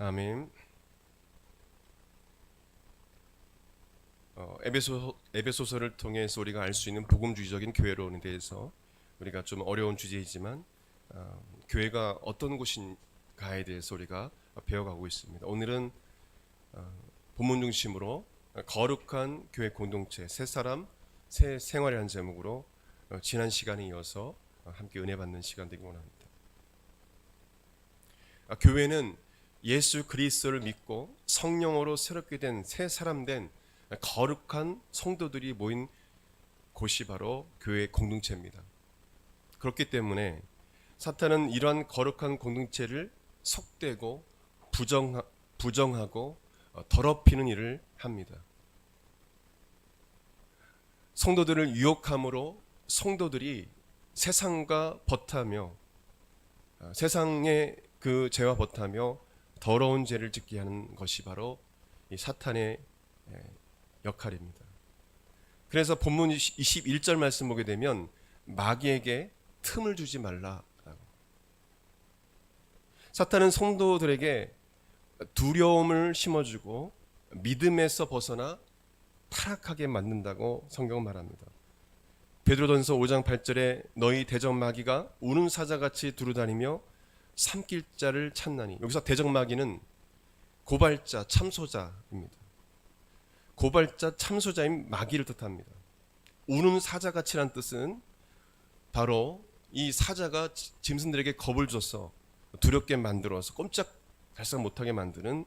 아멘. 에베소서를 통해서 우리가 알 수 있는 복음주의적인 교회론에 대해서 우리가 좀 어려운 주제이지만 교회가 어떤 곳인가에 대해서 우리가 배워가고 있습니다. 오늘은 본문 중심으로 거룩한 교회 공동체, 새 사람, 새 생활이라는 제목으로 지난 시간에 이어서 함께 은혜 받는 시간 되기 원합니다. 교회는 예수 그리스도를 믿고 성령으로 새롭게 된 새 사람 된 거룩한 성도들이 모인 곳이 바로 교회 공동체입니다. 그렇기 때문에 사탄은 이러한 거룩한 공동체를 속되고 부정하고 더럽히는 일을 합니다. 성도들을 유혹함으로 성도들이 세상과 버타며 세상의 그 죄와 버타며 더러운 죄를 짓게 하는 것이 바로 이 사탄의 역할입니다. 그래서 본문 21절 말씀 보게 되면 마귀에게 틈을 주지 말라라고. 사탄은 성도들에게 두려움을 심어주고 믿음에서 벗어나 타락하게 만든다고 성경은 말합니다. 베드로전서 5장 8절에 너희 대적 마귀가 우는 사자같이 두루다니며 삼킬 자를 찾나니, 여기서 대적 마귀는 고발자, 참소자입니다. 고발자, 참소자인 마귀를 뜻합니다. 우는 사자같이란 뜻은 바로 이 사자가 짐승들에게 겁을 줘서 두렵게 만들어서 꼼짝달싹 못하게 만드는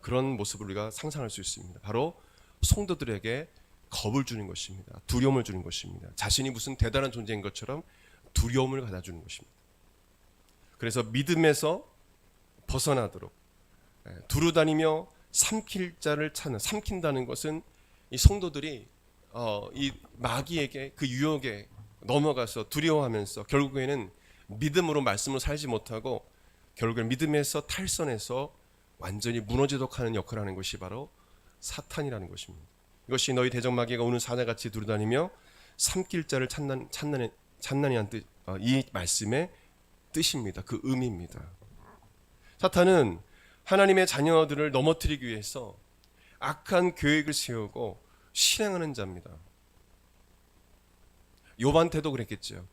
그런 모습을 우리가 상상할 수 있습니다. 바로 성도들에게 겁을 주는 것입니다. 두려움을 주는 것입니다. 자신이 무슨 대단한 존재인 것처럼 두려움을 가져주는 것입니다. 그래서 믿음에서 벗어나도록 두루다니며 삼킬 자를 찾는, 삼킨다는 것은 이 성도들이 이 마귀에게 그 유혹에 넘어가서 두려워하면서 결국에는 믿음으로 말씀을 살지 못하고 결국에는 믿음에서 탈선해서 완전히 무너지도록 하는 역할을 하는 것이 바로 사탄이라는 것입니다. 이것이 너희 대적 마귀가 오는 사자같이 두루다니며 삼킬 자를 찾나니한 뜻, 이 말씀의 뜻입니다. 그 의미입니다. 사탄은 하나님의 자녀들을 넘어뜨리기 위해서 악한 계획을 세우고 실행하는 자입니다. 욥한 때도 그랬겠죠.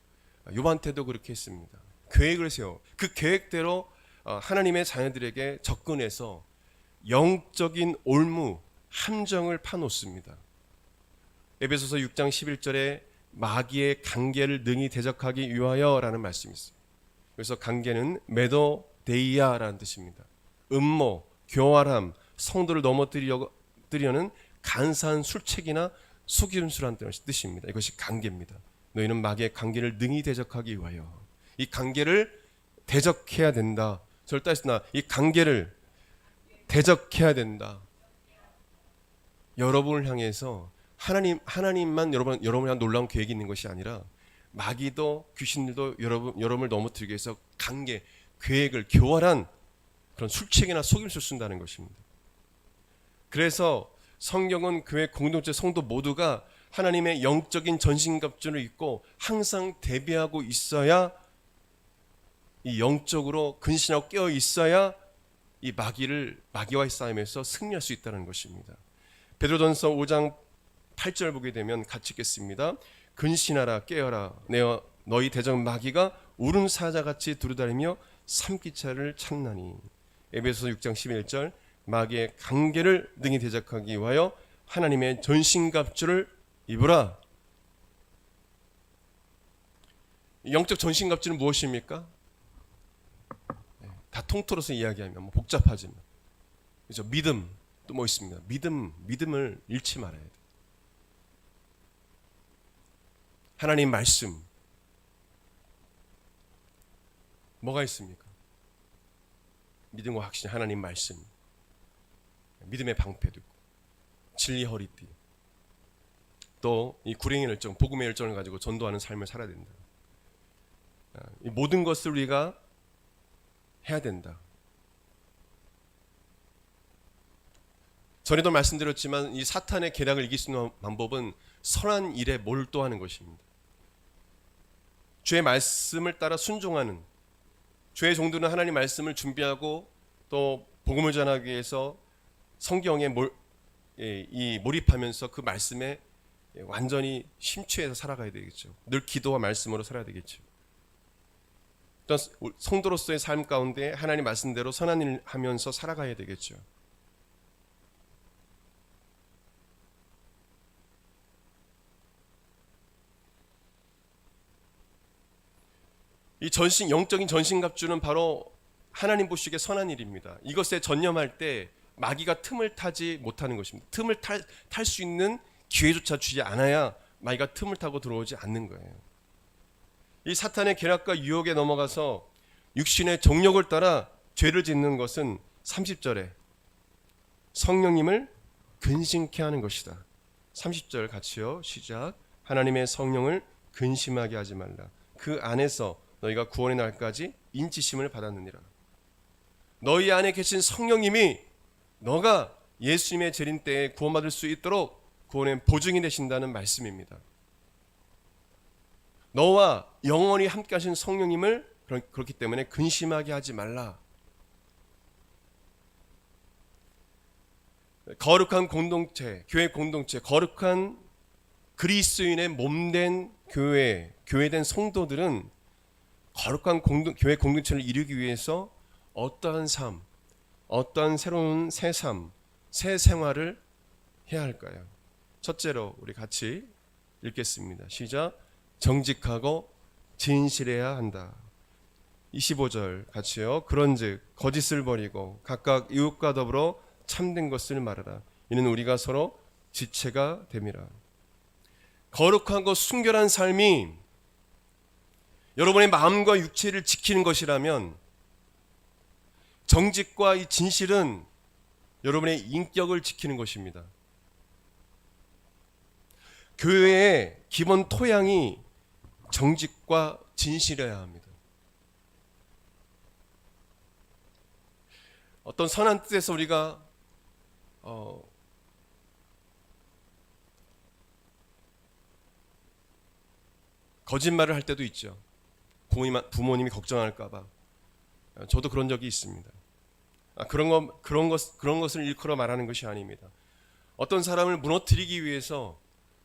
욥한 때도 그렇게 했습니다. 계획을 세워 그 계획대로 하나님의 자녀들에게 접근해서 영적인 올무, 함정을 파놓습니다. 에베소서 6장 11절에 마귀의 관계를 능히 대적하기 위하여라는 말씀이 있어요. 그래서 관계는 메도데이아라는 뜻입니다. 음모, 교활함, 성도를 넘어뜨리려는 간사한 술책이나 속임수라는 뜻입니다. 이것이 관계입니다. 너희는 마귀의 관계를 능히 대적하기 위하여. 이 관계를 대적해야 된다. 저를 따지나 이 관계를 대적해야 된다. 여러분을 향해서 하나님만 여러분을 향한 놀라운 계획이 있는 것이 아니라 마귀도 귀신들도 여러분을 넘어뜨리기 위해서 관계, 계획을 교활한 그런 술책이나 속임수를 쓴다는 것입니다. 그래서 성경은 교회 공동체 성도 모두가 하나님의 영적인 전신갑주를 입고 항상 대비하고 있어야, 이 영적으로 근신하고 깨어 있어야 이 마귀와의 싸움에서 승리할 수 있다는 것입니다. 베드로전서 5장 8절 보게 되면 같이 읽겠습니다. 근신하라 깨어라 너희 대적 마귀가 우는 사자같이 두루다니며 삼킬 자를 찾나니. 에베소서 6장 11절 마귀의 관계를 능히 대적하기 위하여 하나님의 전신갑주를 입으라. 영적 전신갑주는 무엇입니까? 다 통틀어서 이야기하면 복잡하지만, 그렇죠? 믿음, 또 뭐 있습니다. 믿음을 잃지 말아야 돼. 하나님 말씀, 뭐가 있습니까? 믿음과 확신, 하나님 말씀, 믿음의 방패도 있고, 진리 허리띠, 또 이 구령의 열정, 복음의 열정을 가지고 전도하는 삶을 살아야 된다. 이 모든 것을 우리가 해야 된다. 전에도 말씀드렸지만 이 사탄의 계략을 이길 수 있는 방법은 선한 일에 몰두하는 것입니다. 주의 말씀을 따라 순종하는, 주의 종들은 하나님 말씀을 준비하고 또 복음을 전하기 위해서 성경에 몰입하면서 그 말씀에 완전히 심취해서 살아가야 되겠죠. 늘 기도와 말씀으로 살아야 되겠죠. 또 성도로서의 삶 가운데 하나님 말씀대로 선한 일을 하면서 살아가야 되겠죠. 이 영적인 전신갑주는 바로 하나님 보시기에 선한 일입니다. 이것에 전념할 때 마귀가 틈을 타지 못하는 것입니다. 틈을 탈 수 있는 기회조차 주지 않아야 마귀가 틈을 타고 들어오지 않는 거예요. 이 사탄의 계략과 유혹에 넘어가서 육신의 정욕을 따라 죄를 짓는 것은 30절에 성령님을 근심케 하는 것이다. 30절 같이요. 시작. 하나님의 성령을 근심하게 하지 말라. 그 안에서 너희가 구원의 날까지 인치심을 받았느니라. 너희 안에 계신 성령님이 너가 예수님의 재림 때에 구원받을 수 있도록 구원의 보증이 되신다는 말씀입니다. 너와 영원히 함께 하신 성령님을 그렇기 때문에 근심하게 하지 말라. 거룩한 공동체, 교회 공동체, 거룩한 그리스도인의 몸된 교회된 성도들은 거룩한 교회 공동체를 이루기 위해서 어떠한 삶, 어떠한 새로운 새 삶, 새 생활을 해야 할까요? 첫째로 우리 같이 읽겠습니다. 시작. 정직하고 진실해야 한다. 25절 같이요. 그런즉 거짓을 버리고 각각 이웃과 더불어 참된 것을 말하라. 이는 우리가 서로 지체가 됨이라. 거룩하고 순결한 삶이 여러분의 마음과 육체를 지키는 것이라면 정직과 이 진실은 여러분의 인격을 지키는 것입니다. 교회의 기본 토양이 정직과 진실해야 합니다. 어떤 선한 뜻에서 우리가 거짓말을 할 때도 있죠. 부모님이 걱정할까 봐. 저도 그런 적이 있습니다. 그런 것을 일컬어 말하는 것이 아닙니다. 어떤 사람을 무너뜨리기 위해서,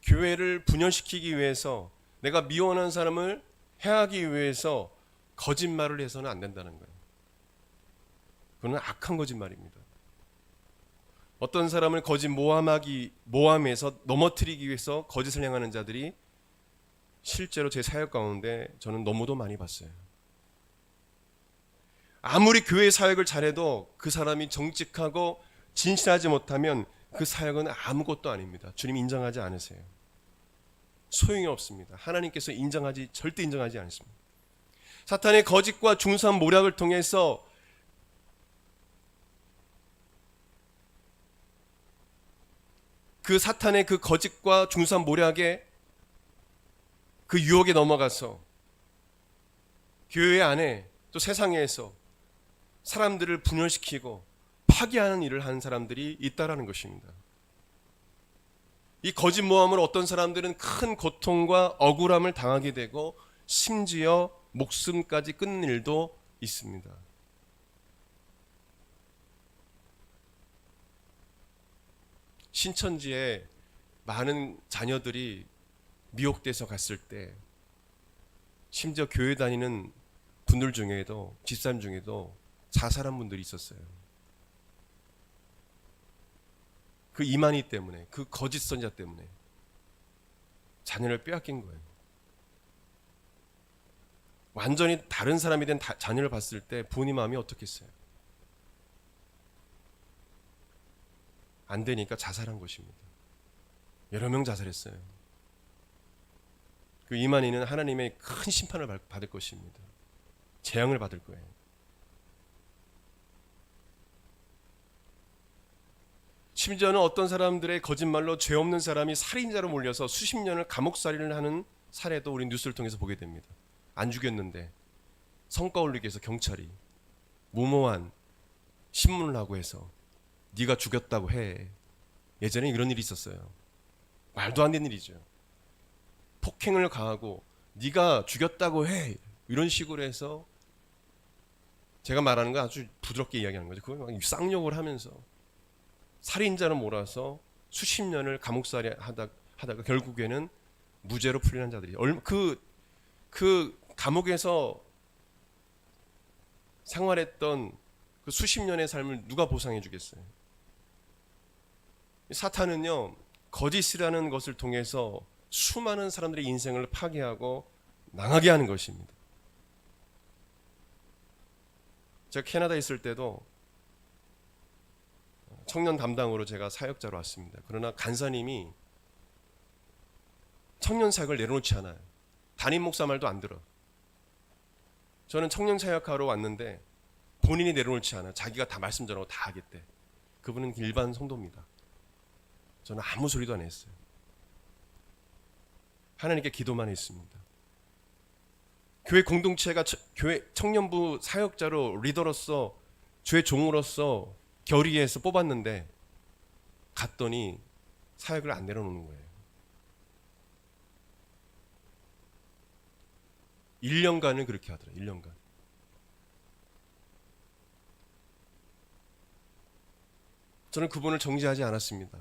교회를 분열시키기 위해서, 내가 미워하는 사람을 해하기 위해서 거짓말을 해서는 안 된다는 거예요. 그건 악한 거짓말입니다. 어떤 사람을 모함해서 넘어뜨리기 위해서 거짓을 행하는 자들이 실제로 제 사역 가운데 저는 너무도 많이 봤어요. 아무리 교회 사역을 잘해도 그 사람이 정직하고 진실하지 못하면 그 사역은 아무것도 아닙니다. 주님 인정하지 않으세요. 소용이 없습니다. 하나님께서 절대 인정하지 않습니다. 사탄의 거짓과 중수한 모략을 통해서 그 사탄의 그 거짓과 중수한 모략에 그 유혹에 넘어가서 교회 안에 또 세상에서 사람들을 분열시키고 파괴하는 일을 하는 사람들이 있다라는 것입니다. 이 거짓 모함으로 어떤 사람들은 큰 고통과 억울함을 당하게 되고 심지어 목숨까지 끊는 일도 있습니다. 신천지에 많은 자녀들이 미혹돼서 갔을 때 심지어 교회 다니는 분들 중에도 집사님 중에도 자살한 분들이 있었어요. 그 이만희 때문에, 그 거짓 선자 때문에 자녀를 빼앗긴 거예요. 완전히 다른 사람이 된 자녀를 봤을 때 부모님 마음이 어떻겠어요? 안 되니까 자살한 것입니다. 여러 명 자살했어요. 그 이만희는 하나님의 큰 심판을 받을 것입니다. 재앙을 받을 거예요. 심지어는 어떤 사람들의 거짓말로 죄 없는 사람이 살인자로 몰려서 수십 년을 감옥살이를 하는 사례도 우리 뉴스를 통해서 보게 됩니다. 안 죽였는데 성과 올리기 위해서 경찰이 무모한 신문을 하고 해서 네가 죽였다고 해. 예전에 이런 일이 있었어요. 말도 안 되는 일이죠. 폭행을 가하고 네가 죽였다고 해. 이런 식으로 해서 제가 말하는 거 아주 부드럽게 이야기하는 거죠. 그걸 막 쌍욕을 하면서 살인자를 몰아서 수십 년을 감옥살이 하다가 결국에는 무죄로 풀리는 자들이 그 감옥에서 생활했던 그 수십 년의 삶을 누가 보상해 주겠어요? 사탄은요, 거짓이라는 것을 통해서 수많은 사람들의 인생을 파괴하고 망하게 하는 것입니다. 제가 캐나다에 있을 때도 청년 담당으로 제가 사역자로 왔습니다. 그러나 간사님이 청년 사역을 내려놓지 않아요. 담임 목사 말도 안 들어. 저는 청년 사역하러 왔는데 본인이 내려놓지 않아. 자기가 다 말씀 전하고 다 하겠대. 그분은 일반 성도입니다. 저는 아무 소리도 안 했어요. 하나님께 기도만 했습니다. 교회 공동체가 교회 청년부 사역자로 리더로서 주의 종으로서 결의해서 뽑았는데 갔더니 사역을 안 내려놓는 거예요. 1년간은 그렇게 하더라고요. 1년간. 저는 그분을 정죄하지 않았습니다.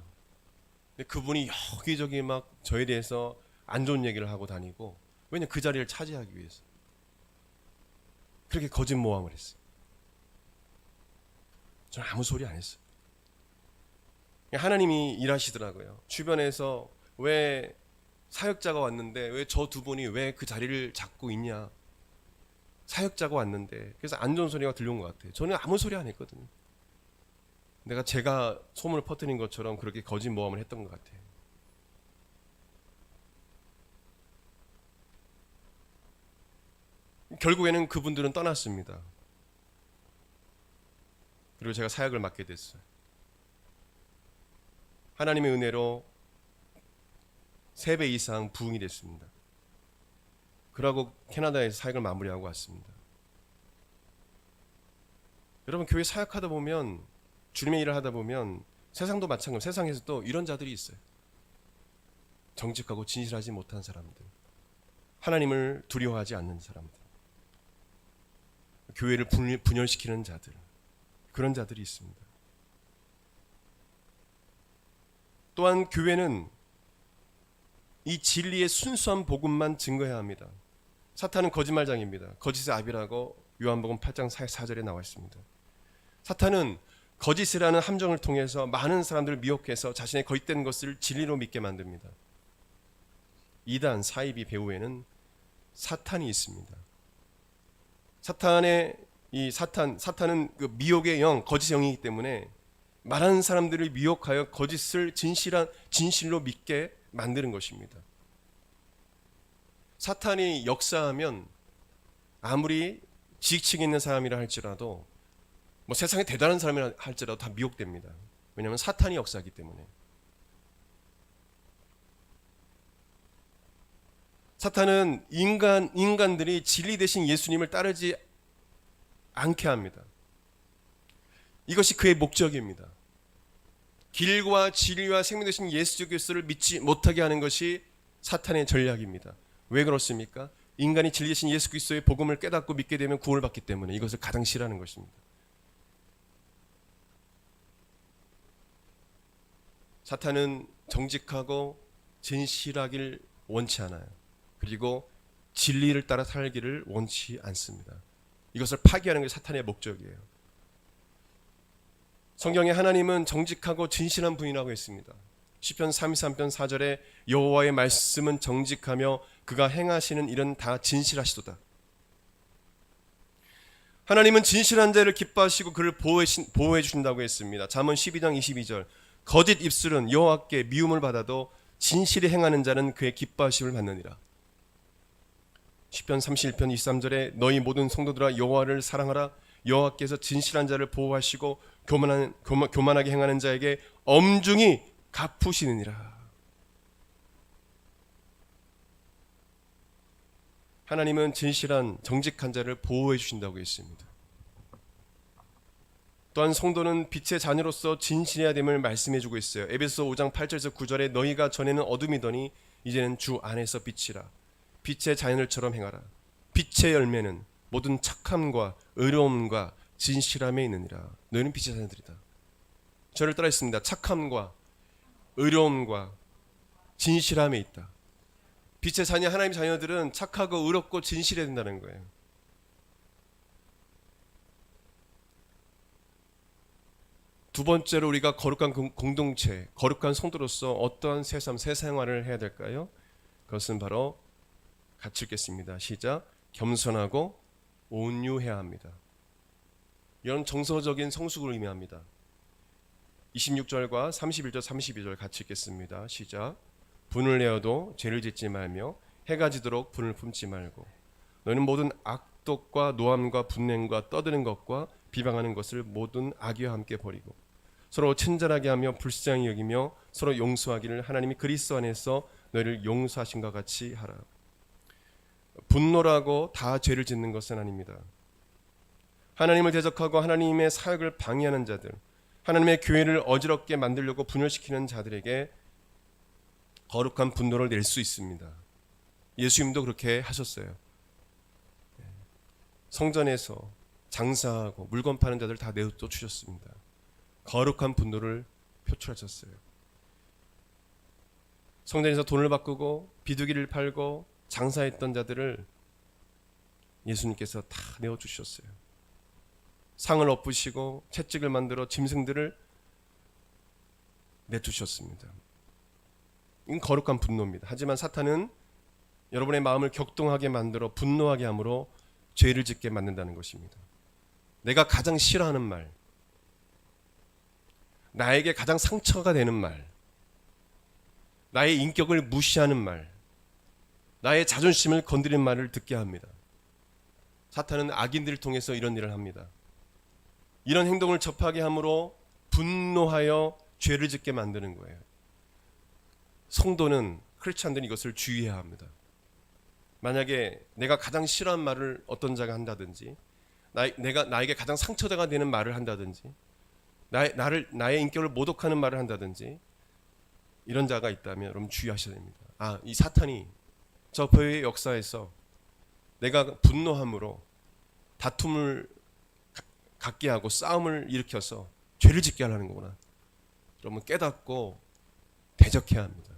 근데 그분이 여기저기 막 저에 대해서 안 좋은 얘기를 하고 다니고, 왜냐 그 자리를 차지하기 위해서 그렇게 거짓 모함을 했어요. 저는 아무 소리 안 했어요. 하나님이 일하시더라고요. 주변에서 왜 사역자가 왔는데 왜 저 두 분이 왜 그 자리를 잡고 있냐. 사역자가 왔는데. 그래서 안 좋은 소리가 들려온 것 같아요. 저는 아무 소리 안 했거든요. 제가 소문을 퍼뜨린 것처럼 그렇게 거짓 모함을 했던 것 같아요. 결국에는 그분들은 떠났습니다. 그리고 제가 사역을 맡게 됐어요. 하나님의 은혜로 3배 이상 부흥이 됐습니다. 그러고 캐나다에서 사역을 마무리하고 왔습니다. 여러분, 교회 사역하다 보면, 주님의 일을 하다 보면 세상도 마찬가지로 세상에서 또 이런 자들이 있어요. 정직하고 진실하지 못한 사람들, 하나님을 두려워하지 않는 사람들, 교회를 분열시키는 자들, 그런 자들이 있습니다. 또한 교회는 이 진리의 순수한 복음만 증거해야 합니다. 사탄은 거짓말장입니다. 거짓의 아비라고 요한복음 8장 4절에 나와 있습니다. 사탄은 거짓이라는 함정을 통해서 많은 사람들을 미혹해서 자신의 거짓된 것을 진리로 믿게 만듭니다. 이단 사이비 배후에는 사탄이 있습니다. 사탄은 그 미혹의 영, 거짓의 영이기 때문에 많은 사람들을 미혹하여 거짓을 진실로 믿게 만드는 것입니다. 사탄이 역사하면 아무리 지식층에 있는 사람이라 할지라도, 세상에 대단한 사람이라 할지라도 다 미혹됩니다. 왜냐하면 사탄이 역사하기 때문에. 사탄은 인간들이 진리 대신 예수님을 따르지 않게 합니다. 이것이 그의 목적입니다. 길과 진리와 생명 되신 예수 그리스도를 믿지 못하게 하는 것이 사탄의 전략입니다. 왜 그렇습니까? 인간이 진리 되신 예수 그리스도의 복음을 깨닫고 믿게 되면 구원을 받기 때문에 이것을 가장 싫어하는 것입니다. 사탄은 정직하고 진실하길 원치 않아요. 그리고 진리를 따라 살기를 원치 않습니다. 이것을 파괴하는 게 사탄의 목적이에요. 성경에 하나님은 정직하고 진실한 분이라고 했습니다. 시편 33편 4절에 여호와의 말씀은 정직하며 그가 행하시는 일은 다 진실하시도다. 하나님은 진실한 자를 기뻐하시고 그를 보호해 주신다고 했습니다. 잠언 12장 22절 거짓 입술은 여호와께 미움을 받아도 진실히 행하는 자는 그의 기뻐하심을 받느니라. 시편 31편 23절에 너희 모든 성도들아 여호와를 사랑하라. 여호와께서 진실한 자를 보호하시고 교만하게 행하는 자에게 엄중히 갚으시느니라. 하나님은 진실한 정직한 자를 보호해 주신다고 했습니다. 또한 성도는 빛의 자녀로서 진실해야 됨을 말씀해 주고 있어요. 에베소 5장 8절에서 9절에 너희가 전에는 어둠이더니 이제는 주 안에서 빛이라. 빛의 자녀들처럼 행하라. 빛의 열매는 모든 착함과 의로움과 진실함에 있느니라. 너희는 빛의 자녀들이다. 저를 따라 했습니다. 착함과 의로움과 진실함에 있다. 빛의 자녀, 하나님의 자녀들은 착하고 의롭고 진실해야 된다는 거예요. 두 번째로 우리가 거룩한 공동체, 거룩한 성도로서 어떠한 새 생활을 해야 될까요? 그것은 바로 같이 읽겠습니다. 시작. 겸손하고 온유해야 합니다. 이런 정서적인 성숙을 의미합니다. 26절과 31절, 32절 같이 읽겠습니다. 시작. 분을 내어도 죄를 짓지 말며 해가 지도록 분을 품지 말고 너희는 모든 악독과 노함과 분냄과 떠드는 것과 비방하는 것을 모든 악의와 함께 버리고 서로 친절하게 하며 불쌍히 여기며 서로 용서하기를 하나님이 그리스도 안에서 너희를 용서하신 것 같이 하라. 분노라고 다 죄를 짓는 것은 아닙니다. 하나님을 대적하고 하나님의 사역을 방해하는 자들, 하나님의 교회를 어지럽게 만들려고 분열시키는 자들에게 거룩한 분노를 낼 수 있습니다. 예수님도 그렇게 하셨어요. 성전에서 장사하고 물건 파는 자들 다 내쫓으셨습니다. 거룩한 분노를 표출하셨어요. 성전에서 돈을 바꾸고 비두기를 팔고 장사했던 자들을 예수님께서 다 내어주셨어요. 상을 엎으시고 채찍을 만들어 짐승들을 내주셨습니다. 이건 거룩한 분노입니다. 하지만 사탄은 여러분의 마음을 격동하게 만들어 분노하게 함으로 죄를 짓게 만든다는 것입니다. 내가 가장 싫어하는 말, 나에게 가장 상처가 되는 말, 나의 인격을 무시하는 말, 나의 자존심을 건드리는 말을 듣게 합니다. 사탄은 악인들을 통해서 이런 일을 합니다. 이런 행동을 접하게 함으로 분노하여 죄를 짓게 만드는 거예요. 성도는, 크리스찬들은 이것을 주의해야 합니다. 만약에 내가 가장 싫어하는 말을 어떤 자가 한다든지, 나에게 가장 상처가 되는 말을 한다든지, 나의 인격을 모독하는 말을 한다든지, 이런 자가 있다면 여러분 주의하셔야 됩니다. 이 사탄이 저 교회의 역사에서 내가 분노함으로 다툼을 갖게 하고 싸움을 일으켜서 죄를 짓게 하려는 거구나. 여러분 깨닫고 대적해야 합니다.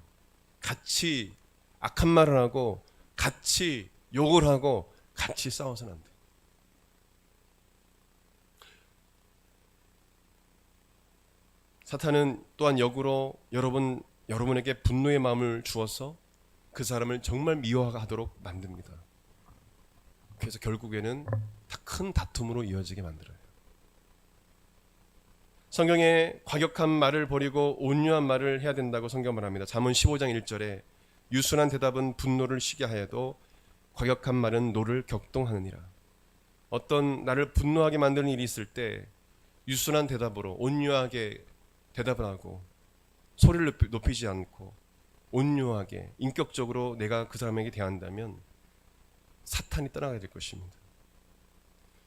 같이 악한 말을 하고 같이 욕을 하고 같이 싸워서는 안 돼요. 사탄은 또한 역으로 여러분에게 분노의 마음을 주어서 그 사람을 정말 미워하도록 만듭니다. 그래서 결국에는 큰 다툼으로 이어지게 만들어요. 성경에 과격한 말을 버리고 온유한 말을 해야 된다고 성경 말합니다. 잠언 15장 1절에 유순한 대답은 분노를 쉬게 하여도 과격한 말은 노를 격동하느니라. 어떤 나를 분노하게 만드는 일이 있을 때 유순한 대답으로 온유하게 대답을 하고 소리를 높이지 않고 온유하게 인격적으로 내가 그 사람에게 대한다면 사탄이 떠나게 될 것입니다.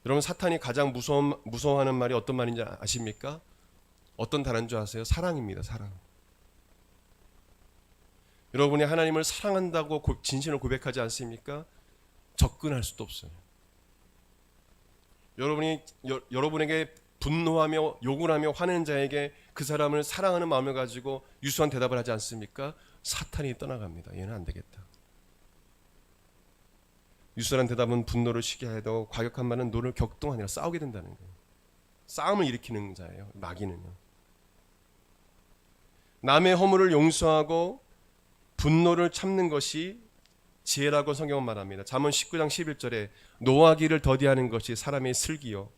여러분 사탄이 가장 무서워하는 말이 어떤 말인지 아십니까? 어떤 단어인 줄 아세요? 사랑입니다. 사랑. 여러분이 하나님을 사랑한다고 진심으로 고백하지 않습니까? 접근할 수도 없어요. 여러분에게 분노하며 욕을 하며 화내는 자에게 그 사람을 사랑하는 마음을 가지고 유수한 대답을 하지 않습니까? 사탄이 떠나갑니다. 얘는 안 되겠다. 유수한 대답은 분노를 쉬게 해도 과격한 말은 노를 격동하니라 싸우게 된다는 거예요. 싸움을 일으키는 자예요. 마귀는요. 남의 허물을 용서하고 분노를 참는 것이 지혜라고 성경은 말합니다. 잠언 19장 11절에 노하기를 더디하는 것이 사람의 슬기요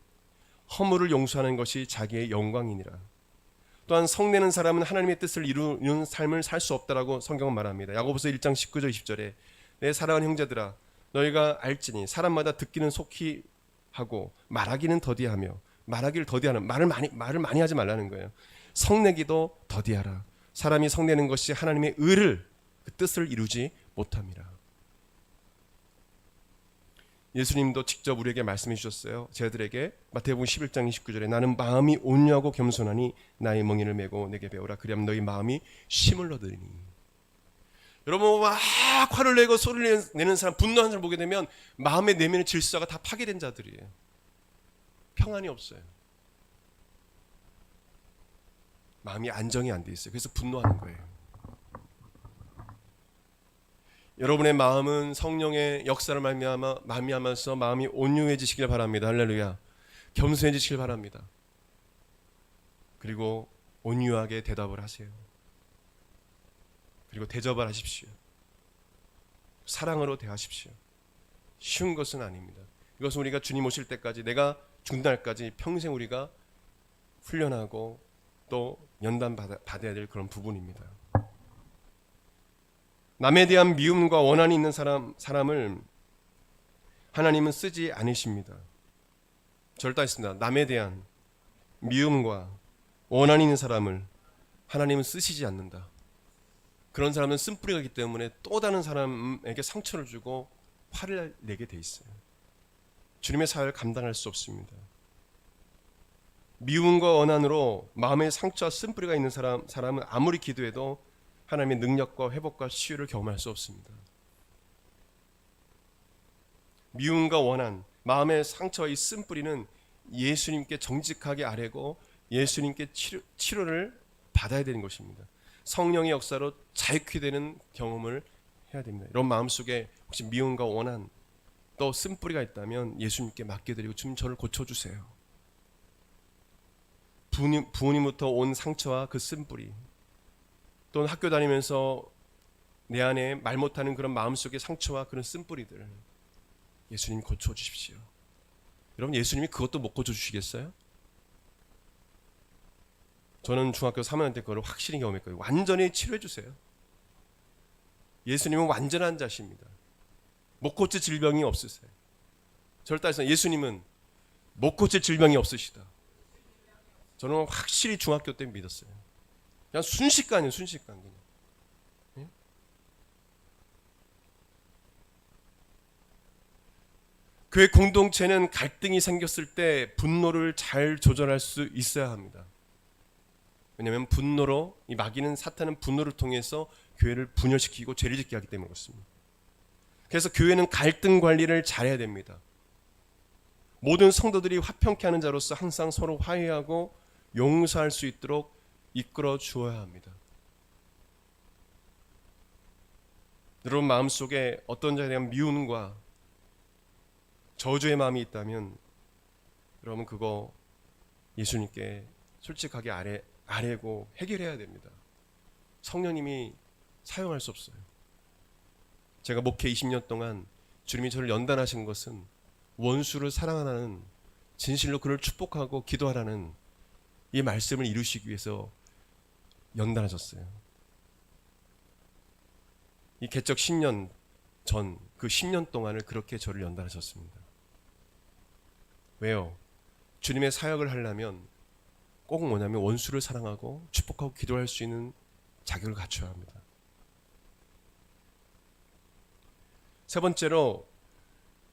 허물을 용서하는 것이 자기의 영광이니라. 또한 성내는 사람은 하나님의 뜻을 이루는 삶을 살 수 없다라고 성경은 말합니다. 야고보서 1장 19절 20절에 내 사랑하는 형제들아 너희가 알지니 사람마다 듣기는 속히 하고 말하기는 더디하며 말하기를 더디하는 말을 많이 하지 말라는 거예요. 성내기도 더디하라. 사람이 성내는 것이 하나님의 의를 그 뜻을 이루지 못함이라. 예수님도 직접 우리에게 말씀해 주셨어요. 저희들에게 마태복음 11장 29절에 나는 마음이 온유하고 겸손하니 나의 멍에를 메고 내게 배우라. 그리하면 너희 마음이 쉼을 얻으리니. 여러분 막 화를 내고 소리를 내는 사람, 분노하는 사람 보게 되면 마음의 내면의 질서가 다 파괴된 자들이에요. 평안이 없어요. 마음이 안정이 안 돼 있어요. 그래서 분노하는 거예요. 여러분의 마음은 성령의 역사를 말미암아서 마음이 온유해지시길 바랍니다. 할렐루야. 겸손해지시길 바랍니다. 그리고 온유하게 대답을 하세요. 그리고 대접을 하십시오. 사랑으로 대하십시오. 쉬운 것은 아닙니다. 이것은 우리가 주님 오실 때까지, 내가 죽는 날까지 평생 우리가 훈련하고 또 연단 받아야 될 그런 부분입니다. 남에 대한 미움과 원한이 있는 사람을 하나님은 쓰지 않으십니다. 절대 않습니다. 남에 대한 미움과 원한이 있는 사람을 하나님은 쓰시지 않는다. 그런 사람은 쓴뿌리가 있기 때문에 또 다른 사람에게 상처를 주고 화를 내게 돼 있어요. 주님의 사역을 감당할 수 없습니다. 미움과 원한으로 마음의 상처와 쓴뿌리가 있는 사람은 아무리 기도해도 하나님의 능력과 회복과 치유를 경험할 수 없습니다. 미움과 원한, 마음의 상처와 이 쓴뿌리는 예수님께 정직하게 아뢰고 예수님께 치료를 받아야 되는 것입니다. 성령의 역사로 자유케 되는 경험을 해야 됩니다. 이런 마음속에 혹시 미움과 원한 또 쓴뿌리가 있다면 예수님께 맡겨드리고 주님 저를 고쳐주세요. 부모님부터 온 상처와 그 쓴뿌리, 또는 학교 다니면서 내 안에 말 못하는 그런 마음속의 상처와 그런 쓴뿌리들 예수님 고쳐주십시오. 여러분 예수님이 그것도 못 고쳐주시겠어요? 저는 중학교 3학년 때 그걸 확실히 경험했거든요. 완전히 치료해 주세요. 예수님은 완전한 자십니다. 못 고칠 질병이 없으세요. 저를 따라서 예수님은 못 고칠 질병이 없으시다. 저는 확실히 중학교 때 믿었어요. 그냥 순식간이에요. 순식간 그냥. 예? 교회 공동체는 갈등이 생겼을 때 분노를 잘 조절할 수 있어야 합니다. 왜냐하면 분노로, 이 마귀는, 사탄은 분노를 통해서 교회를 분열시키고 죄를 짓게 하기 때문에 그렇습니다. 그래서 교회는 갈등 관리를 잘해야 됩니다. 모든 성도들이 화평케 하는 자로서 항상 서로 화해하고 용서할 수 있도록 이끌어 주어야 합니다. 여러분 마음속에 어떤 자에 대한 미움과 저주의 마음이 있다면 여러분 그거 예수님께 솔직하게 아뢰고 해결해야 됩니다. 성령님이 사용할 수 없어요. 제가 목회 20년 동안 주님이 저를 연단하신 것은 원수를 사랑하라는, 진실로 그를 축복하고 기도하라는 이 말씀을 이루시기 위해서 연단하셨어요. 이 개척 10년 전 그 10년 동안을 그렇게 저를 연단하셨습니다. 왜요? 주님의 사역을 하려면 꼭 뭐냐면 원수를 사랑하고 축복하고 기도할 수 있는 자격을 갖춰야 합니다. 세 번째로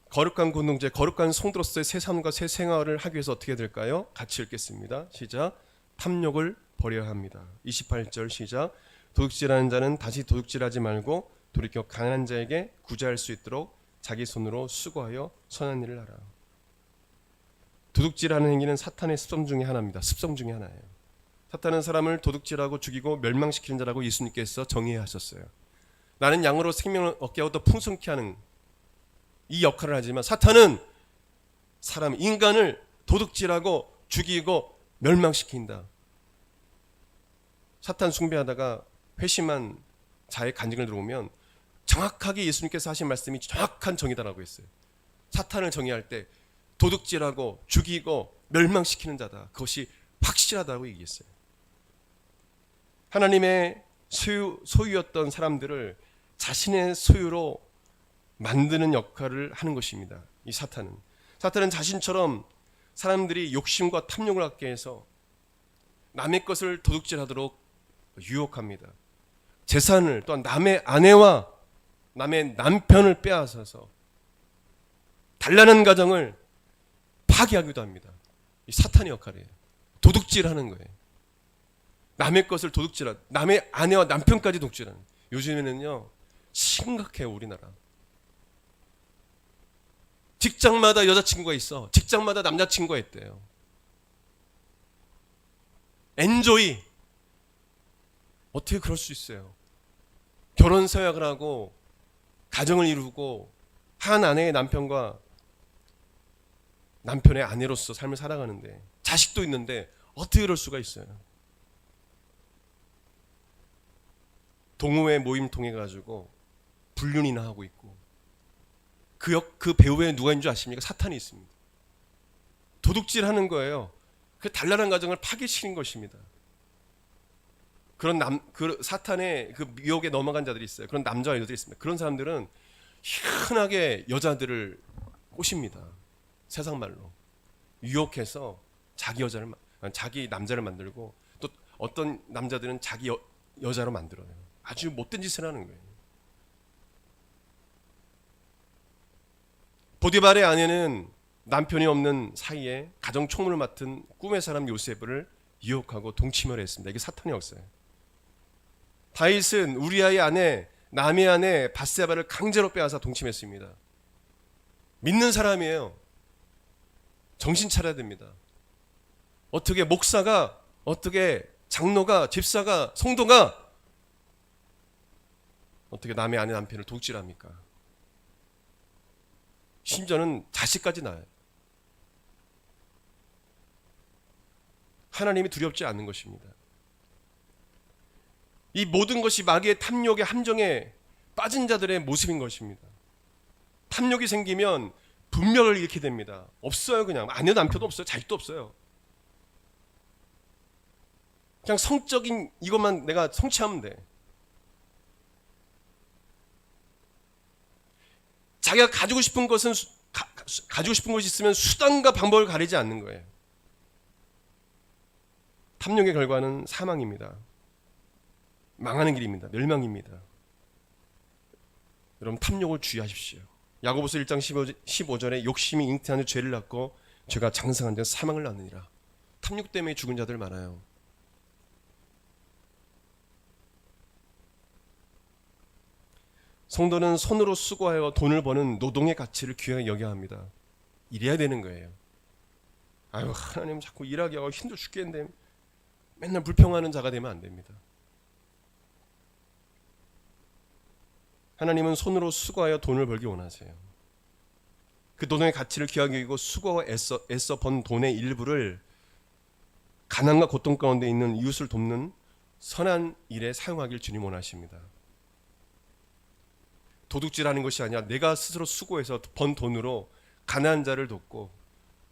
거룩한 공동체, 거룩한 성도로서의 새 삶과 새 생활을 하기 위해서 어떻게 될까요? 같이 읽겠습니다. 시작. 탐욕을 버려야 합니다. 28절 시작. 도둑질하는 자는 다시 도둑질하지 말고 돌이켜 강한 자에게 구제할 수 있도록 자기 손으로 수고하여 선한 일을 하라. 도둑질하는 행위는 사탄의 습성 중에 하나입니다. 습성 중에 하나예요. 사탄은 사람을 도둑질하고 죽이고 멸망시키는 자라고 예수님께서 정의하셨어요. 나는 양으로 생명을 얻게 하고 더 풍성케 하는 이 역할을 하지만 사탄은 인간을 도둑질하고 죽이고 멸망시킨다. 사탄 숭배하다가 회심한 자의 간증을 들어보면 정확하게 예수님께서 하신 말씀이 정확한 정의다라고 했어요. 사탄을 정의할 때 도둑질하고 죽이고 멸망시키는 자다. 그것이 확실하다고 얘기했어요. 하나님의 소유였던 사람들을 자신의 소유로 만드는 역할을 하는 것입니다. 이 사탄은 자신처럼 사람들이 욕심과 탐욕을 갖게 해서 남의 것을 도둑질하도록 유혹합니다. 재산을, 또한 남의 아내와 남의 남편을 빼앗아서 단란한 가정을 파괴하기도 합니다. 이 사탄의 역할이에요. 도둑질하는 거예요. 남의 것을 도둑질하는, 남의 아내와 남편까지 도둑질하는. 요즘에는요 심각해요, 우리나라. 직장마다 여자친구가 있어. 직장마다 남자친구가 있대요. 엔조이. 어떻게 그럴 수 있어요? 결혼 서약을 하고 가정을 이루고 한 아내의 남편과 남편의 아내로서 삶을 살아가는데 자식도 있는데 어떻게 그럴 수가 있어요? 동호회 모임 통해 가지고 불륜이나 하고 있고 그 배후에 누가 있는 줄 아십니까? 사탄이 있습니다. 도둑질하는 거예요. 그 단란한 가정을 파괴시킨 것입니다. 그 사탄의 그 미혹에 넘어간 자들이 있어요. 그런 남자와 여자들이 있습니다. 그런 사람들은 희한하게 여자들을 꼬십니다. 세상 말로 유혹해서 자기 남자를 만들고 또 어떤 남자들은 자기 여자로 만들어요. 아주 못된 짓을 하는 거예요. 보디발의 아내는 남편이 없는 사이에 가정 총무를 맡은 꿈의 사람 요셉을 유혹하고 동침을 했습니다. 이게 사탄의 역사예요. 다윗은 우리아의 아내 남의 아내 밧세바를 강제로 빼앗아 동침했습니다. 믿는 사람이에요. 정신 차려야 됩니다. 어떻게 목사가, 어떻게 장로가, 집사가, 성도가 어떻게 남의 아내 남편을 독질합니까? 심지어는 자식까지 낳아요. 하나님이 두렵지 않는 것입니다. 이 모든 것이 마귀의 탐욕의 함정에 빠진 자들의 모습인 것입니다. 탐욕이 생기면 분별을 잃게 됩니다. 없어요. 그냥 아내도 남편도 없어요. 자식도 없어요. 그냥 성적인 이것만 내가 성취하면 돼. 자기가 가지고 싶은 것은 가지고 싶은 것이 있으면 수단과 방법을 가리지 않는 거예요. 탐욕의 결과는 사망입니다. 망하는 길입니다. 멸망입니다. 여러분 탐욕을 주의하십시오. 야고보서 1장 15절에 욕심이 잉태하는 죄를 낳고 죄가 장성한 자 사망을 낳느니라. 탐욕 때문에 죽은 자들 많아요. 성도는 손으로 수고하여 돈을 버는 노동의 가치를 귀하게 여겨야 합니다. 이래야 되는 거예요. 아유 하나님 자꾸 일하게 하고 힘들어 죽겠는데 맨날 불평하는 자가 되면 안 됩니다. 하나님은 손으로 수고하여 돈을 벌기 원하세요. 그 노동의 가치를 귀하게 여기고 수고와 애써 번 돈의 일부를 가난과 고통 가운데 있는 이웃을 돕는 선한 일에 사용하길 주님 원하십니다. 도둑질하는 것이 아니라 내가 스스로 수고해서 번 돈으로 가난한 자를 돕고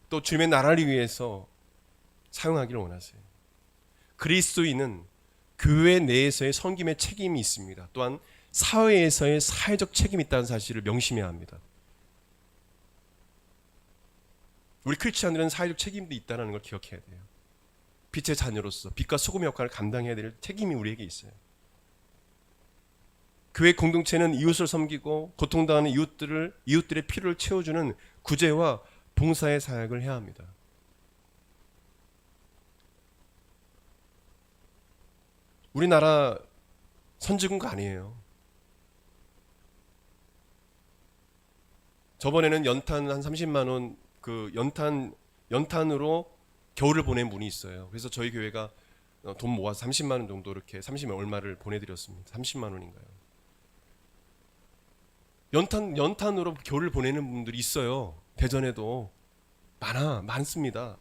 또 주님의 나라를 위해서 사용하기를 원하세요. 그리스도인은 교회 내에서의 섬김의 책임이 있습니다. 또한 사회에서의 사회적 책임이 있다는 사실을 명심해야 합니다. 우리 크리스찬들은 사회적 책임도 있다는 걸 기억해야 돼요. 빛의 자녀로서 빛과 소금의 역할을 감당해야 될 책임이 우리에게 있어요. 교회 공동체는 이웃을 섬기고 고통당하는 이웃들의 필요를 채워주는 구제와 봉사의 사역을 해야 합니다. 우리나라 선진국 아니에요. 저번에는 연탄 한 30만 원 그 연탄으로 겨울을 보낸 분이 있어요. 그래서 저희 교회가 돈 모아서 30만 원 정도 이렇게 30만 얼마를 보내드렸습니다. 30만 원인가요? 연탄으로 겨울을 보내는 분들이 있어요. 대전에도 많습니다.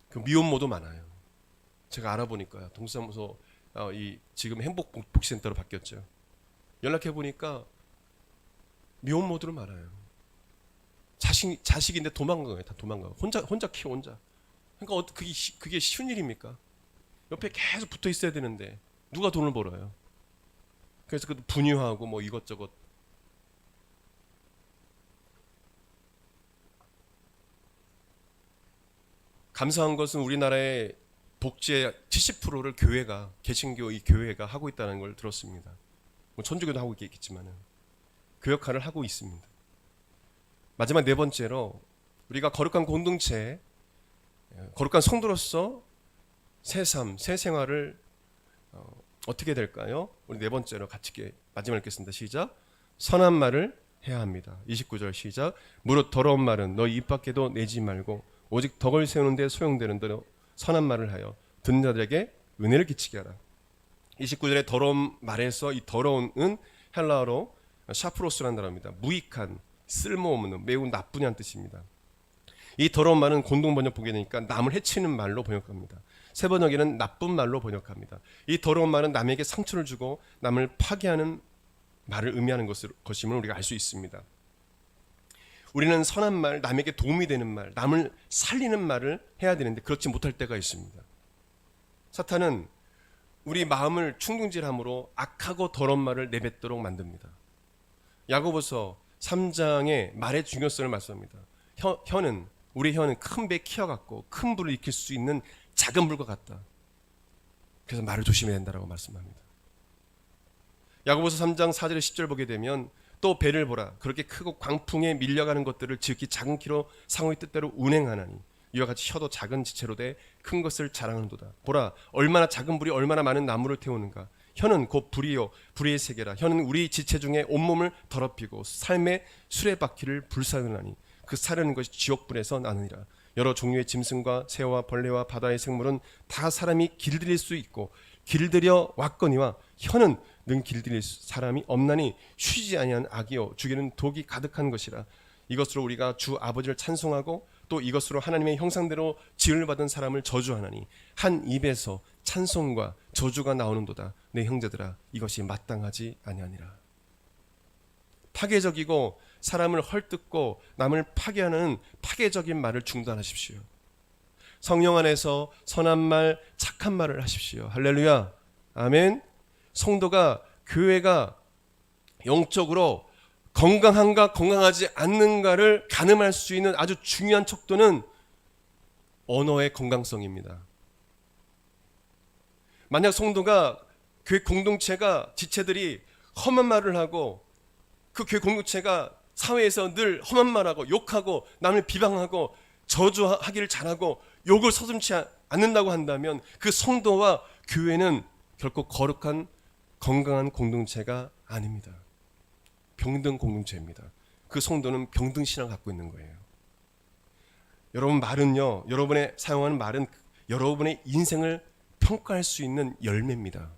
그 미혼모도 많아요. 제가 알아보니까요. 동사무소 지금 행복복지센터로 바뀌었죠. 연락해 보니까 미혼모들은 많아요. 자식인데 도망가요. 다 도망가요. 혼자 키워 혼자. 그러니까 그게 쉬운 일입니까? 옆에 계속 붙어 있어야 되는데 누가 돈을 벌어요? 그래서 그 분유하고 뭐 이것저것. 감사한 것은 우리나라의 복지의 70%를 교회가 개신교 이 교회가 하고 있다는 걸 들었습니다. 뭐 천주교도 하고 있겠지만은 그 역할을 하고 있습니다. 마지막 네 번째로 우리가 거룩한 공동체, 거룩한 성도로서 새 삶, 새 생활을 어떻게 될까요? 우리 네 번째로 같이 마지막 읽겠습니다. 시작. 선한 말을 해야 합니다. 29절 시작. 무릇 더러운 말은 너 입 밖에도 내지 말고 오직 덕을 세우는데 소용되는 대로 선한 말을 하여 듣는 자들에게 은혜를 끼치게 하라. 29절에 더러운 말에서 이 더러운은 헬라어로 샤프로스라는 단어입니다. 무익한, 쓸모없는, 매우 나쁘냐는 뜻입니다. 이 더러운 말은 공동 번역 보게 되니까 남을 해치는 말로 번역합니다. 세 번역에는 나쁜 말로 번역합니다. 이 더러운 말은 남에게 상처를 주고 남을 파괴하는 말을 의미하는 것임을 우리가 알 수 있습니다. 우리는 선한 말, 남에게 도움이 되는 말, 남을 살리는 말을 해야 되는데 그렇지 못할 때가 있습니다. 사탄은 우리 마음을 충동질함으로 악하고 더러운 말을 내뱉도록 만듭니다. 야고보서 3장의 말의 중요성을 말씀합니다. 우리 혀는 큰 배 키와 같고 큰 불을 익힐 수 있는 작은 불과 같다. 그래서 말을 조심해야 된다고 말씀합니다. 야고보서 3장 4절에 10절 보게 되면 또 배를 보라. 그렇게 크고 광풍에 밀려가는 것들을 지극히 작은 키로 상호의 뜻대로 운행하나니 이와 같이 혀도 작은 지체로 돼 큰 것을 자랑하는도다. 보라, 얼마나 작은 불이 얼마나 많은 나무를 태우는가. 혀는 곧 불이요 불의 세계라. 혀는 우리 지체 중에 온몸을 더럽히고 삶의 수레바퀴를 불사르나니 그 사르는 것이 지옥불에서 나느니라. 여러 종류의 짐승과 새와 벌레와 바다의 생물은 다 사람이 길들일 수 있고 길들여 왔거니와 혀는 능 길들일 사람이 없나니 쉬지 아니한 악이요 죽이는 독이 가득한 것이라. 이것으로 우리가 주 아버지를 찬송하고 또 이것으로 하나님의 형상대로 지음을 받은 사람을 저주하나니 한 입에서 찬송과 저주가 나오는도다. 내 형제들아, 이것이 마땅하지 아니하니라. 파괴적이고 사람을 헐뜯고 남을 파괴하는 파괴적인 말을 중단하십시오. 성령 안에서 선한 말, 착한 말을 하십시오. 할렐루야, 아멘. 성도가, 교회가 영적으로 건강한가 건강하지 않는가를 가늠할 수 있는 아주 중요한 척도는 언어의 건강성입니다. 만약 성도가, 교회 공동체가, 지체들이 험한 말을 하고 그 교회 공동체가 사회에서 늘 험한 말하고 욕하고 남을 비방하고 저주하기를 잘하고 욕을 서슴지 않는다고 한다면 그 성도와 교회는 결코 거룩한 건강한 공동체가 아닙니다. 병든 공동체입니다. 그 성도는 병든 신앙을 갖고 있는 거예요. 여러분 말은요, 여러분의 사용하는 말은 여러분의 인생을 평가할 수 있는 열매입니다.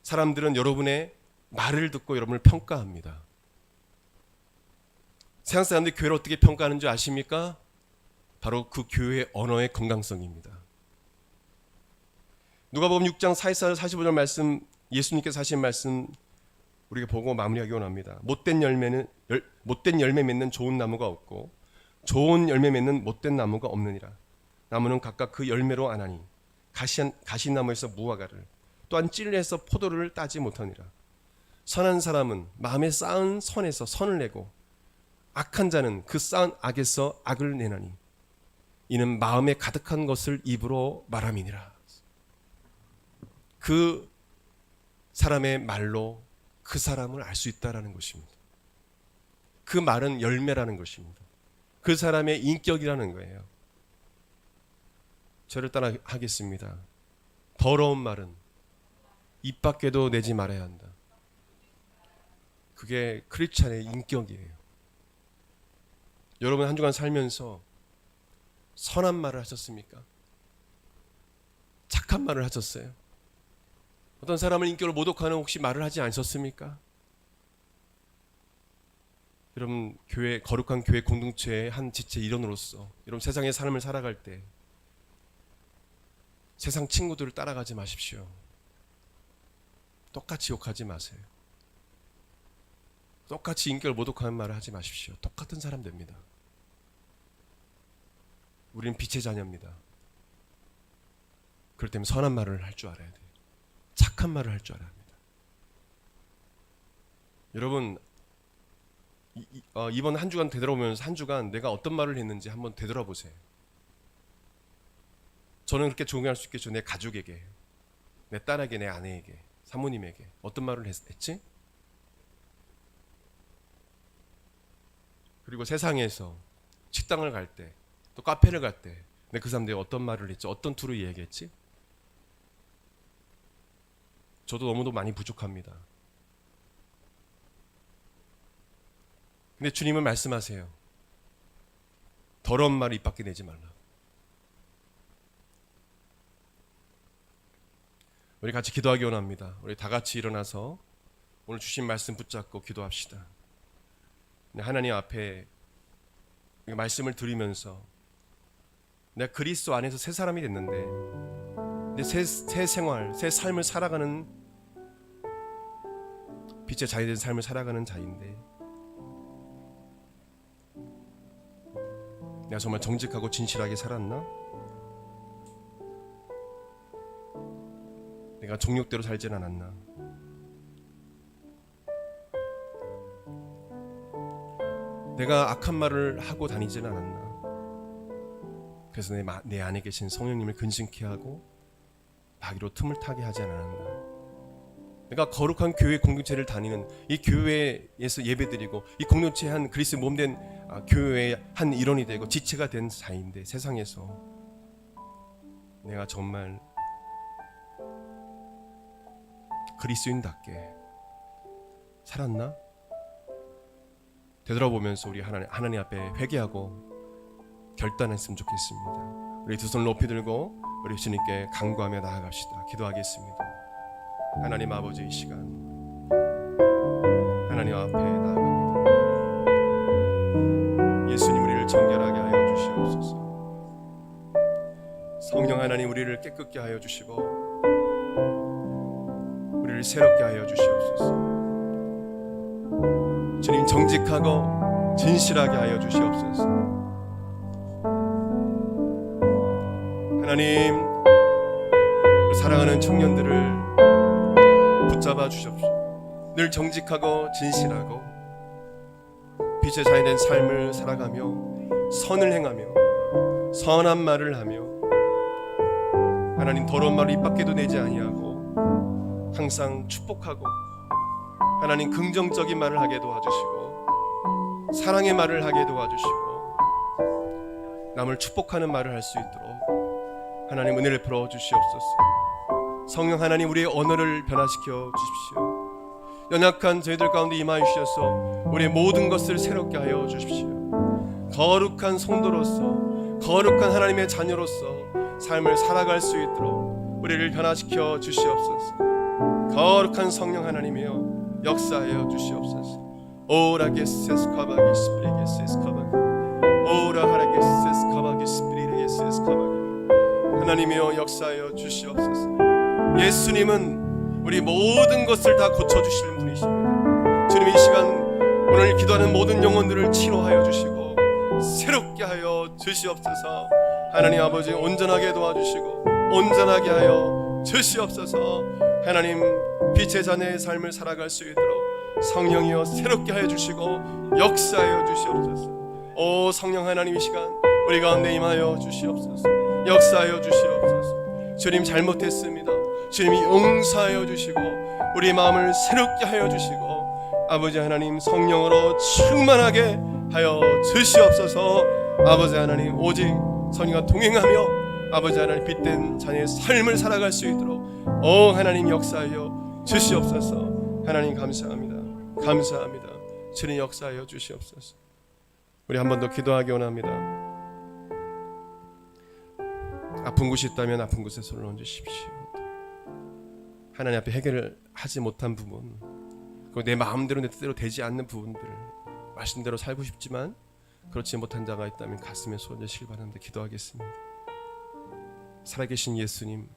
사람들은 여러분의 말을 듣고 여러분을 평가합니다. 세상 사람들이 교회를 어떻게 평가하는 줄 아십니까? 바로 그 교회의 언어의 건강성입니다. 누가복음 6장 44절 45절 말씀, 예수님께서 하신 말씀 우리가 보고 마무리하기 원합니다. 못된 열매 맺는 좋은 나무가 없고 좋은 열매 맺는 못된 나무가 없느니라. 나무는 각각 그 열매로 아나니 가시나무에서 무화과를 또한 찔레에서 포도를 따지 못하니라. 선한 사람은 마음에 쌓은 선에서 선을 내고 악한 자는 그 쌓은 악에서 악을 내나니 이는 마음에 가득한 것을 입으로 말함이니라. 그 사람의 말로 그 사람을 알 수 있다라는 것입니다. 그 말은 열매라는 것입니다. 그 사람의 인격이라는 거예요. 저를 따라 하겠습니다. 더러운 말은 입 밖에도 내지 말아야 한다. 그게 크리스찬의 인격이에요. 여러분 한 주간 살면서 선한 말을 하셨습니까? 착한 말을 하셨어요? 어떤 사람을 인격을 모독하는 혹시 말을 하지 않으셨습니까? 여러분 교회, 거룩한 교회 공동체의 한 지체 일원으로서 여러분 세상의 삶을 살아갈 때 세상 친구들을 따라가지 마십시오. 똑같이 욕하지 마세요. 똑같이 인격을 모독하는 말을 하지 마십시오. 똑같은 사람 됩니다. 우리는 빛의 자녀입니다. 그럴 때면 선한 말을 할 줄 알아야 돼요. 착한 말을 할 줄 알아야 합니다. 여러분 이번 한 주간 되돌아보면서 한 주간 내가 어떤 말을 했는지 한번 되돌아보세요. 저는 그렇게 존경할 수 있겠죠. 내 가족에게, 내 딸에게, 내 아내에게, 사모님에게 어떤 말을 했지? 그리고 세상에서 식당을 갈 때, 또 카페를 갈 때, 내 그 사람들이 어떤 말을 했지? 어떤 투로 이야기했지? 저도 너무도 많이 부족합니다. 근데 주님은 말씀하세요. 더러운 말을 입 밖에 내지 말라. 우리 같이 기도하기 원합니다. 우리 다 같이 일어나서 오늘 주신 말씀 붙잡고 기도합시다. 하나님 앞에 말씀을 드리면서 내가 그리스도 안에서 새 사람이 됐는데 새 생활, 새 삶을 살아가는 빛의 자녀된 삶을 살아가는 자인데 내가 정말 정직하고 진실하게 살았나? 내가 정욕대로 살진 않았나? 내가 악한 말을 하고 다니지는 않았나? 그래서 내 안에 계신 성령님을 근심케 하고 마귀로 틈을 타게 하지 않았나? 내가 거룩한 교회 공동체를 다니는 이 교회에서 예배드리고 이 공동체의 한 그리스도의 몸된 교회의 한 일원이 되고 지체가 된 자인데 세상에서 내가 정말 그리스도인답게 살았나? 되돌아보면서 우리 하나님 앞에 회개하고 결단했으면 좋겠습니다. 우리 두 손 높이 들고 우리 주님께 간구하며 나아갑시다. 기도하겠습니다. 하나님 아버지, 이 시간 하나님 앞에 나아갑니다. 예수님, 우리를 정결하게 하여 주시옵소서. 성령 하나님, 우리를 깨끗게 하여 주시고 우리를 새롭게 하여 주시옵소서. 주님, 정직하고 진실하게 하여 주시옵소서. 하나님, 사랑하는 청년들을 붙잡아 주십시오. 늘 정직하고 진실하고 빛의 자녀된 삶을 살아가며 선을 행하며 선한 말을 하며 하나님 더러운 말을 입 밖에도 내지 아니하고 항상 축복하고 하나님 긍정적인 말을 하게 도와주시고 사랑의 말을 하게 도와주시고 남을 축복하는 말을 할 수 있도록 하나님 은혜를 풀어 주시옵소서. 성령 하나님, 우리의 언어를 변화시켜 주십시오. 연약한 저희들 가운데 임하여 주셔서 우리의 모든 것을 새롭게 하여 주십시오. 거룩한 성도로서 거룩한 하나님의 자녀로서 삶을 살아갈 수 있도록 우리를 변화시켜 주시옵소서. 거룩한 성령 하나님이여 역사하여 주시옵소서. 오라게세스 카바기 스프리게세스 카바기 오라 하라게세스 카바기 스프리게세스 카바기 하나님이여 역사하여 주시옵소서. 예수님은 우리 모든 것을 다 고쳐주시는 분이십니다. 주님, 이 시간 오늘 기도하는 모든 영혼들을 치료하여 주시고 새롭게 하여 주시옵소서. 하나님 아버지, 온전하게 도와주시고 온전하게 하여 주시옵소서. 하나님, 빛의 자녀의 삶을 살아갈 수 있도록 성령이여 새롭게 하여 주시고 역사하여 주시옵소서. 오 성령 하나님, 이 시간 우리 가운데 임하여 주시옵소서. 역사하여 주시옵소서. 주님, 잘못했습니다. 주님이 용서하여 주시고 우리 마음을 새롭게 하여 주시고 아버지 하나님, 성령으로 충만하게 하여 주시옵소서. 아버지 하나님, 오직 성령과 동행하며 아버지 하나님 빛된 자녀의 삶을 살아갈 수 있도록 오 하나님 역사하여 주시옵소서. 하나님 감사합니다. 감사합니다. 주님 역사하여 주시옵소서. 우리 한 번 더 기도하기 원합니다. 아픈 곳이 있다면 아픈 곳에 손을 얹으십시오. 하나님 앞에 해결을 하지 못한 부분, 그리고 내 마음대로 내 뜻대로 되지 않는 부분들, 말씀대로 살고 싶지만 그렇지 못한 자가 있다면 가슴에 손 얹으시기 바랍니다. 기도하겠습니다. 살아계신 예수님,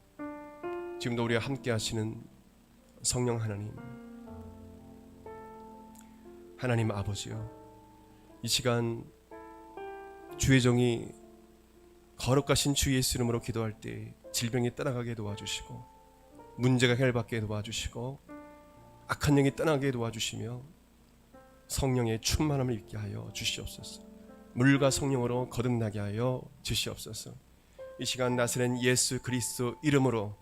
지금도 우리와 함께 하시는 성령 하나님, 하나님 아버지요, 이 시간 주의 종이 거룩하신 주 예수 이름으로 기도할 때 질병이 떠나가게 도와주시고 문제가 해결받게 도와주시고 악한 영이 떠나게 도와주시며 성령의 충만함을 입게 하여 주시옵소서. 물과 성령으로 거듭나게 하여 주시옵소서. 이 시간 나사렛 예수 그리스도 이름으로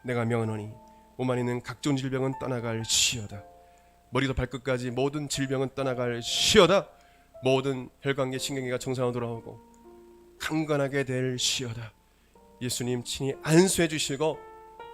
내가 명하노니 몸 안에 있는 각종 질병은 떠나갈 시어다. 머리도 발끝까지 모든 질병은 떠나갈 시어다. 모든 혈관계 신경계가 정상으로 돌아오고 강건하게 될 시어다. 예수님 친히 안수해 주시고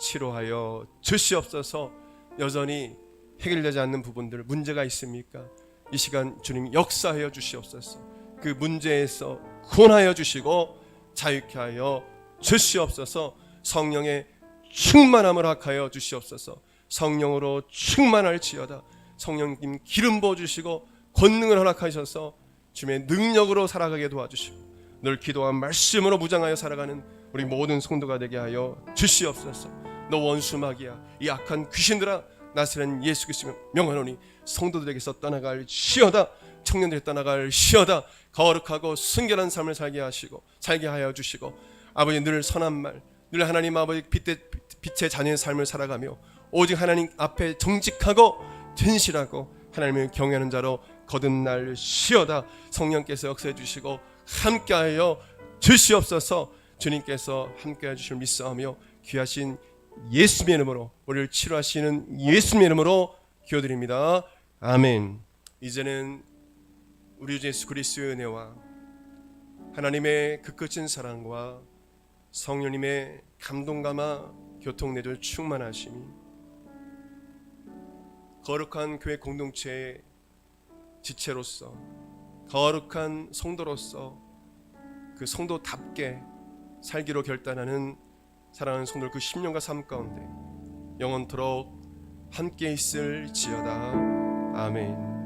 치료하여 주시옵소서. 여전히 해결되지 않는 부분들, 문제가 있습니까? 이 시간 주님 역사하여 주시옵소서. 그 문제에서 구원하여 주시고 자유케 하여 주시옵소서. 성령의 충만함을 허락하여 주시옵소서. 성령으로 충만할지어다. 성령님 기름 부어주시고 권능을 허락하셔서 주님의 능력으로 살아가게 도와주시고 늘 기도와 말씀으로 무장하여 살아가는 우리 모든 성도가 되게 하여 주시옵소서. 너 원수 마귀야, 이 악한 귀신들아, 나사렛 예수 그리스도 명하노니 성도들에게서 떠나갈 시어다. 청년들이 떠나갈 시어다. 거룩하고 순결한 삶을 살게 하여 주시고 아버지 늘 선한 말, 늘 하나님 아버지 빛의 자녀의 삶을 살아가며 오직 하나님 앞에 정직하고 진실하고 하나님을 경외하는 자로 거듭날 시어다. 성령께서 역사해 주시고 함께하여 주시옵소서. 주님께서 함께해 주실 믿사오며 귀하신 예수님의 이름으로, 우리를 치료하시는 예수님의 이름으로 기도드립니다. 아멘. 이제는 우리 주 예수 그리스도의 은혜와 하나님의 그 끝인 사랑과 성령님의 감동감화 교통내줄 충만하심이 거룩한 교회 공동체의 지체로서, 거룩한 성도로서 그 성도답게 살기로 결단하는 사랑하는 성도들 그 10년과 삶 가운데 영원토록 함께 있을지어다. 아멘.